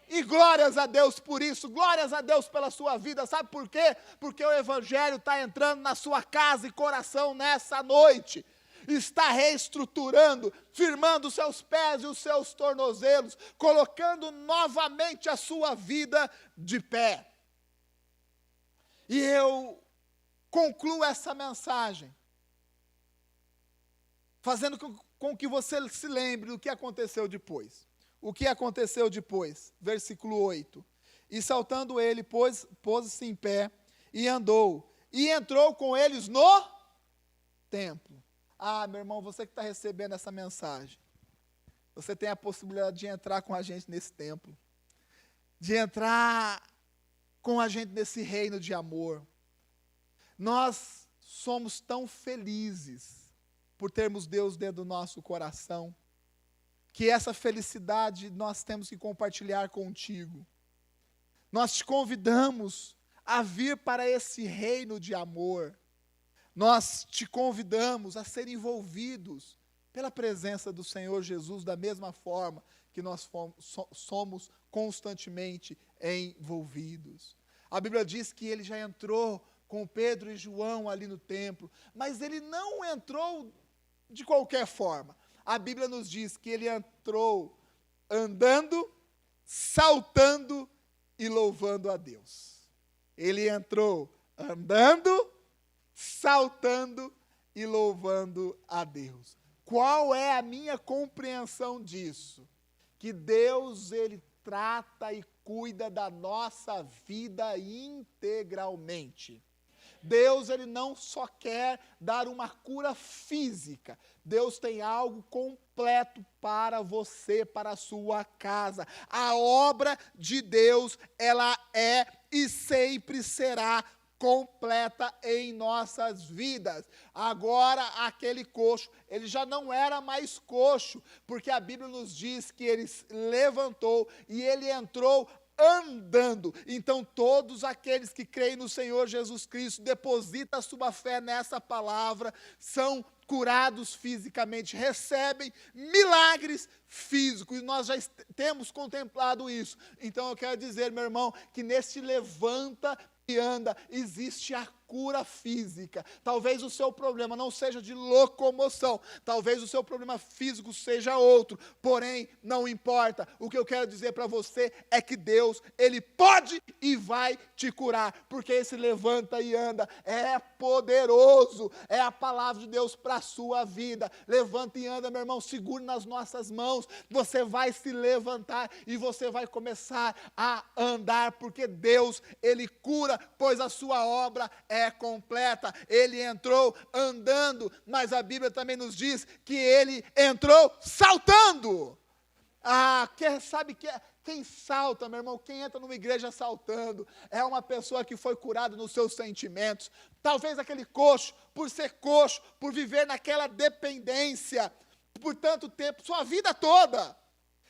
E glórias a Deus por isso, glórias a Deus pela sua vida. Sabe por quê? Porque o evangelho está entrando na sua casa e coração nessa noite. Está reestruturando, firmando os seus pés e os seus tornozelos, colocando novamente a sua vida de pé. E eu concluo essa mensagem fazendo com que você se lembre do que aconteceu depois. O que aconteceu depois? Versículo 8. E saltando ele, pôs-se em pé e andou, e entrou com eles no templo. Ah, meu irmão, você que está recebendo essa mensagem, você tem a possibilidade de entrar com a gente nesse templo, de entrar com a gente nesse reino de amor. Nós somos tão felizes por termos Deus dentro do nosso coração, que essa felicidade nós temos que compartilhar contigo. Nós te convidamos a vir para esse reino de amor. Nós te convidamos a ser envolvidos pela presença do Senhor Jesus, da mesma forma que nós somos constantemente envolvidos. A Bíblia diz que ele já entrou com Pedro e João ali no templo, mas ele não entrou de qualquer forma. A Bíblia nos diz que ele entrou andando, saltando e louvando a Deus. Ele entrou andando, saltando e louvando a Deus. Qual é a minha compreensão disso? Que Deus, ele trata e cuida da nossa vida integralmente. Deus, ele não só quer dar uma cura física. Deus tem algo completo para você, para a sua casa. A obra de Deus, ela é e sempre será completa em nossas vidas. Agora, aquele coxo, ele já não era mais coxo, porque a Bíblia nos diz que ele levantou e ele entrou andando. Então todos aqueles que creem no Senhor Jesus Cristo, depositam a sua fé nessa palavra, são curados fisicamente, recebem milagres físicos, e nós já temos contemplado isso. Então eu quero dizer, meu irmão, que nesse levanta e anda, existe a cura física. Talvez o seu problema não seja de locomoção, talvez o seu problema físico seja outro, porém, não importa. O que eu quero dizer para você é que Deus, Ele pode e vai te curar, porque esse levanta e anda é poderoso, é a palavra de Deus para a sua vida. Levanta e anda, meu irmão, segure nas nossas mãos, você vai se levantar e você vai começar a andar, porque Deus, Ele cura, pois a sua obra é completa. Ele entrou andando, mas a Bíblia também nos diz que ele entrou saltando. Quem salta, meu irmão, quem entra numa igreja saltando, é uma pessoa que foi curada nos seus sentimentos. Talvez aquele coxo, por viver naquela dependência, por tanto tempo, sua vida toda,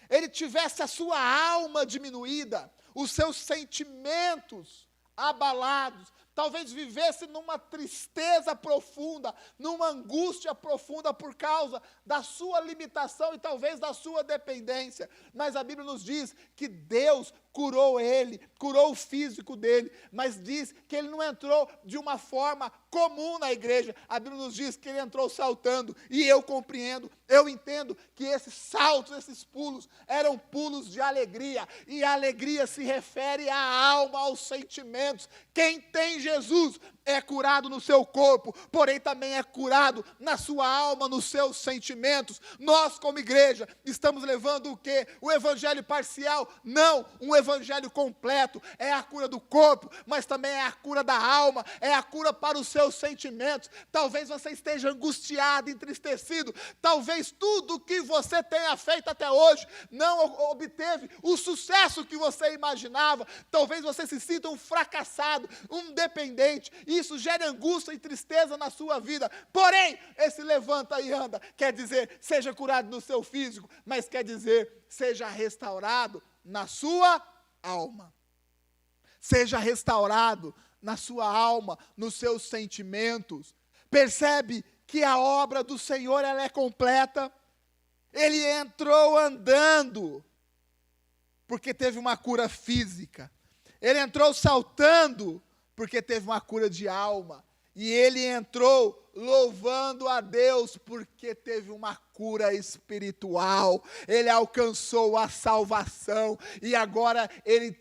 ele tivesse a sua alma diminuída, os seus sentimentos abalados, talvez vivesse numa tristeza profunda, numa angústia profunda por causa da sua limitação e talvez da sua dependência. Mas a Bíblia nos diz que Deus curou ele, curou o físico dele, mas diz que ele não entrou de uma forma comum na igreja. A Bíblia nos diz que ele entrou saltando, e eu compreendo, eu entendo que esses saltos, esses pulos, eram pulos de alegria, e a alegria se refere à alma, aos sentimentos. Quem tem Jesus é curado no seu corpo, porém também é curado na sua alma, nos seus sentimentos. Nós, como igreja, estamos levando o quê? O evangelho parcial? Não, um evangelho completo. É a cura do corpo, mas também é a cura da alma, é a cura para os seus sentimentos. Talvez você esteja angustiado, entristecido, talvez tudo que você tenha feito até hoje não obteve o sucesso que você imaginava, talvez você se sinta um fracassado, um dependente. Isso gera angústia e tristeza na sua vida. Porém, esse levanta e anda quer dizer, seja curado no seu físico, mas quer dizer, seja restaurado na sua alma. Seja restaurado na sua alma, nos seus sentimentos. Percebe que a obra do Senhor, ela é completa. Ele entrou andando, porque teve uma cura física. Ele entrou saltando, porque teve uma cura de alma. E ele entrou louvando a Deus, porque teve uma cura espiritual. Ele alcançou a salvação. E agora ele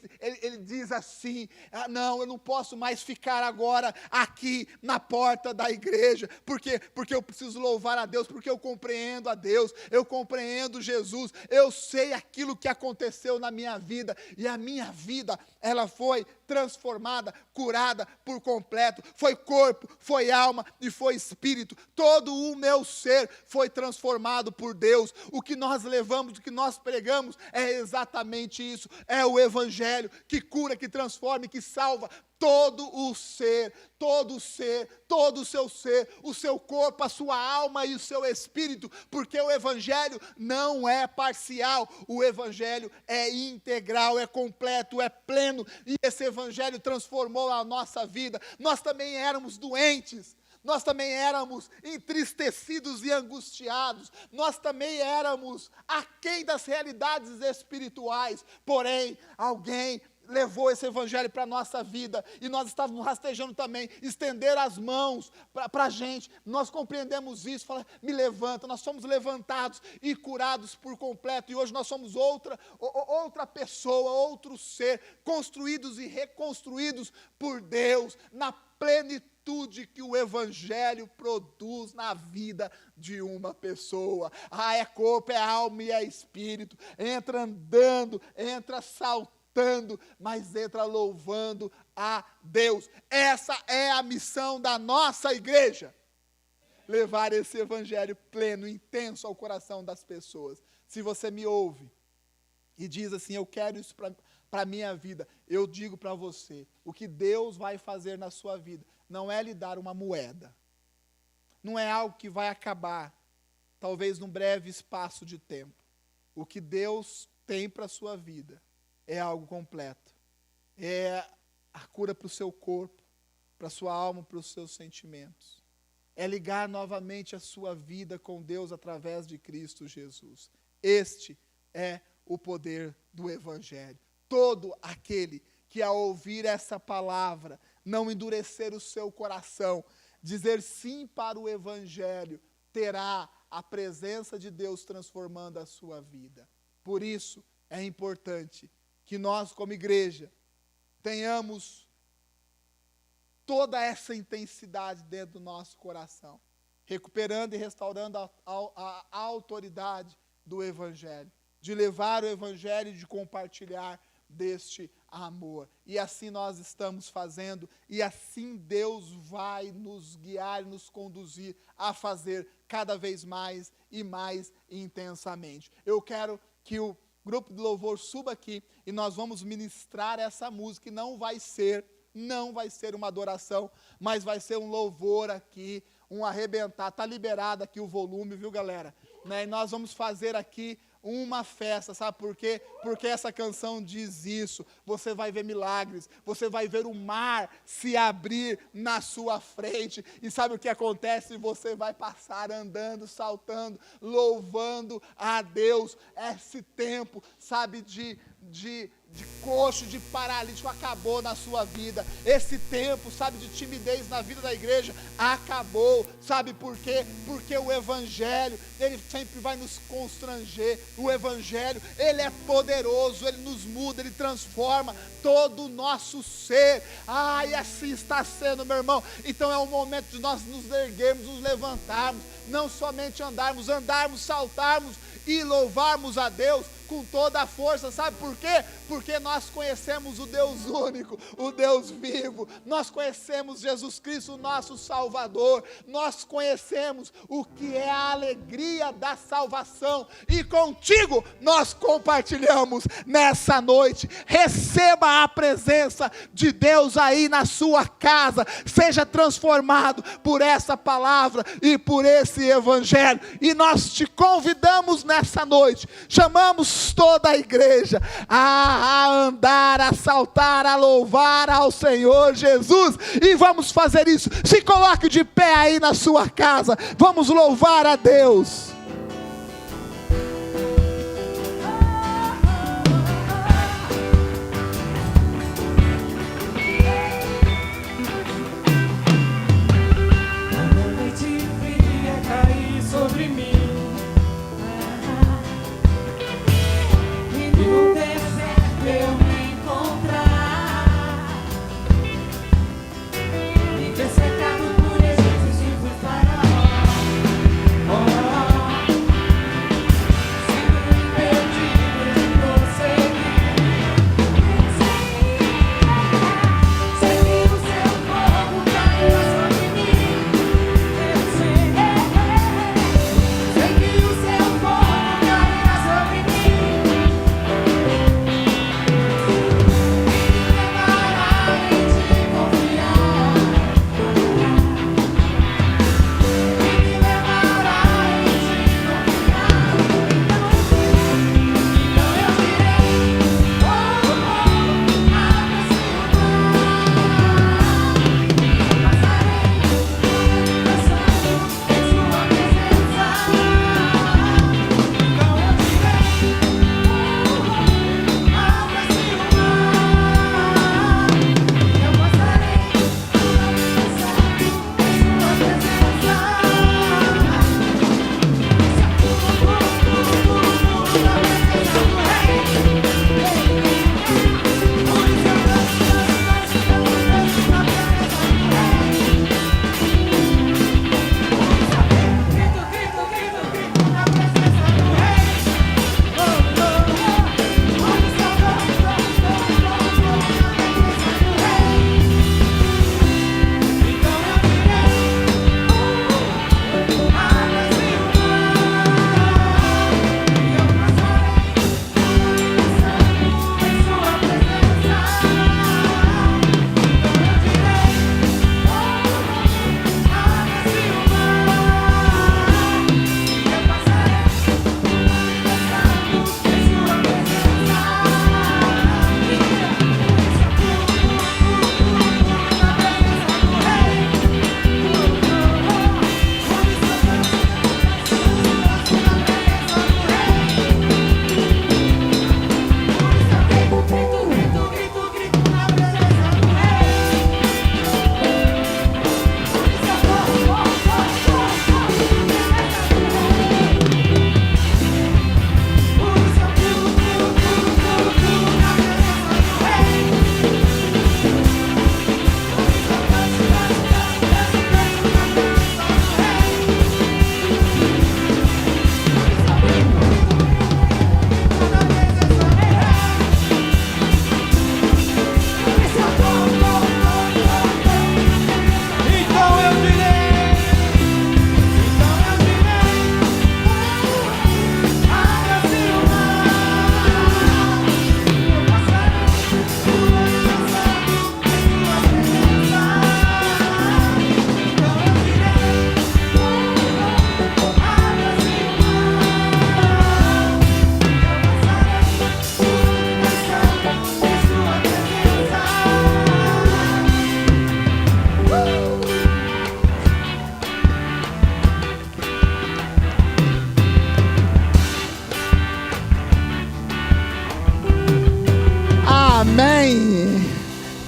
diz assim, não, eu não posso mais ficar agora aqui na porta da igreja. Por quê? Porque eu preciso louvar a Deus, porque eu compreendo a Deus, eu compreendo Jesus, eu sei aquilo que aconteceu na minha vida, e a minha vida, ela foi transformada, curada por completo. Foi corpo, foi alma e foi espírito. Todo o meu ser foi transformado por Deus. O que nós levamos, o que nós pregamos é exatamente isso. É o evangelho que cura, que transforma e que salva todo o ser, todo o ser, todo o seu ser, o seu corpo, a sua alma e o seu espírito, porque o evangelho não é parcial, o evangelho é integral, é completo, é pleno, e esse evangelho transformou a nossa vida. Nós também éramos doentes, nós também éramos entristecidos e angustiados, nós também éramos aquém das realidades espirituais, porém, alguém levou esse evangelho para a nossa vida, e nós estávamos rastejando também, estender as mãos para a gente. Nós compreendemos isso, fala, me levanta. Nós somos levantados e curados por completo, e hoje nós somos outra pessoa, outro ser, construídos e reconstruídos por Deus, na plenitude que o evangelho produz na vida de uma pessoa. É corpo, é alma e é espírito. Entra andando, entra saltando, mas entra louvando a Deus. Essa é a missão da nossa igreja. Levar esse evangelho pleno, intenso ao coração das pessoas. Se você me ouve e diz assim, eu quero isso para a minha vida, eu digo para você, o que Deus vai fazer na sua vida não é lhe dar uma moeda, não é algo que vai acabar, talvez num breve espaço de tempo. O que Deus tem para a sua vida é algo completo, é a cura para o seu corpo, para a sua alma, para os seus sentimentos, é ligar novamente a sua vida com Deus através de Cristo Jesus. Este é o poder do evangelho. Todo aquele que ao ouvir essa palavra, não endurecer o seu coração, dizer sim para o Evangelho, terá a presença de Deus transformando a sua vida. Por isso, é importante que nós, como igreja, tenhamos toda essa intensidade dentro do nosso coração, recuperando e restaurando a autoridade do Evangelho, de levar o Evangelho e de compartilhar deste amor. E assim nós estamos fazendo, e assim Deus vai nos guiar e nos conduzir a fazer cada vez mais e mais intensamente. Eu quero que o grupo de louvor suba aqui e nós vamos ministrar essa música, e não vai ser uma adoração, mas vai ser um louvor aqui, um arrebentar. Está liberado aqui o volume, viu, galera? E nós vamos fazer aqui uma festa, sabe por quê? Porque essa canção diz isso. Você vai ver milagres, você vai ver o mar se abrir na sua frente, e sabe o que acontece? Você vai passar andando, saltando, louvando a Deus. Esse tempo, sabe, de coxo, de paralítico acabou na sua vida. Esse tempo, sabe, de timidez na vida da igreja acabou. Sabe por quê? Porque o Evangelho, ele sempre vai nos constranger. O Evangelho, ele é poderoso, ele nos muda, ele transforma todo o nosso ser. E assim está sendo, meu irmão. Então é o momento de nós nos erguermos, nos levantarmos, não somente andarmos, saltarmos e louvarmos a Deus com toda a força. Sabe por quê? Porque nós conhecemos o Deus único, o Deus vivo. Nós conhecemos Jesus Cristo, o nosso Salvador. Nós conhecemos o que é a alegria da salvação, e contigo nós compartilhamos nessa noite. Receba a presença de Deus aí na sua casa. Seja transformado por essa palavra e por esse Evangelho. E nós te convidamos nessa noite, chamamos toda a igreja a andar, a saltar, a louvar ao Senhor Jesus. E vamos fazer isso. Se coloque de pé aí na sua casa. Vamos louvar a Deus. A noite fria cair sobre mim, no deserto eu me encontrar, me ter cercado por exércitos de Faraó.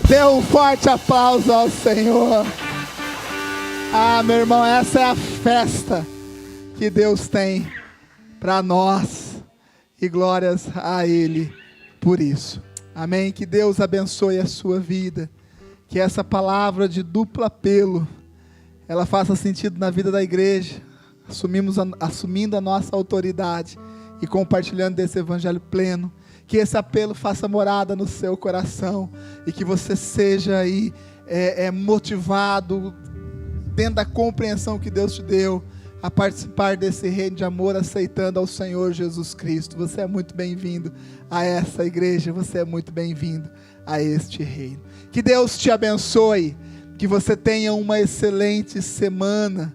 Dê um forte aplauso ao Senhor. Ah, meu irmão, essa é a festa que Deus tem para nós. E glórias a Ele por isso. Amém? Que Deus abençoe a sua vida. Que essa palavra de duplo apelo, ela faça sentido na vida da igreja. Assumindo a nossa autoridade e compartilhando desse evangelho pleno. Que esse apelo faça morada no seu coração e que você seja aí motivado dentro da compreensão que Deus te deu a participar desse reino de amor, aceitando ao Senhor Jesus Cristo. Você é muito bem-vindo a essa igreja, você é muito bem-vindo a este reino. Que Deus te abençoe, que você tenha uma excelente semana,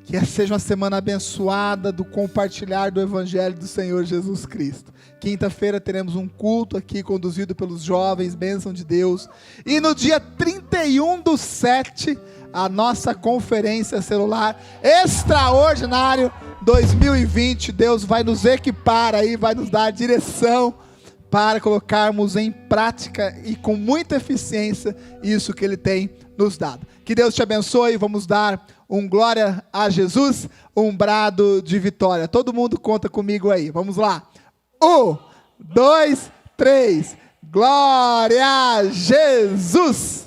que seja uma semana abençoada do compartilhar do Evangelho do Senhor Jesus Cristo. Quinta-feira teremos um culto aqui conduzido pelos jovens, bênção de Deus. E no dia 31/7, a nossa conferência celular Extraordinário 2020. Deus vai nos equipar aí, vai nos dar a direção para colocarmos em prática e com muita eficiência isso que Ele tem nos dado. Que Deus te abençoe. Vamos dar um glória a Jesus, um brado de vitória. Todo mundo conta comigo aí. Vamos lá. 1, 2, 3. Glória a Jesus!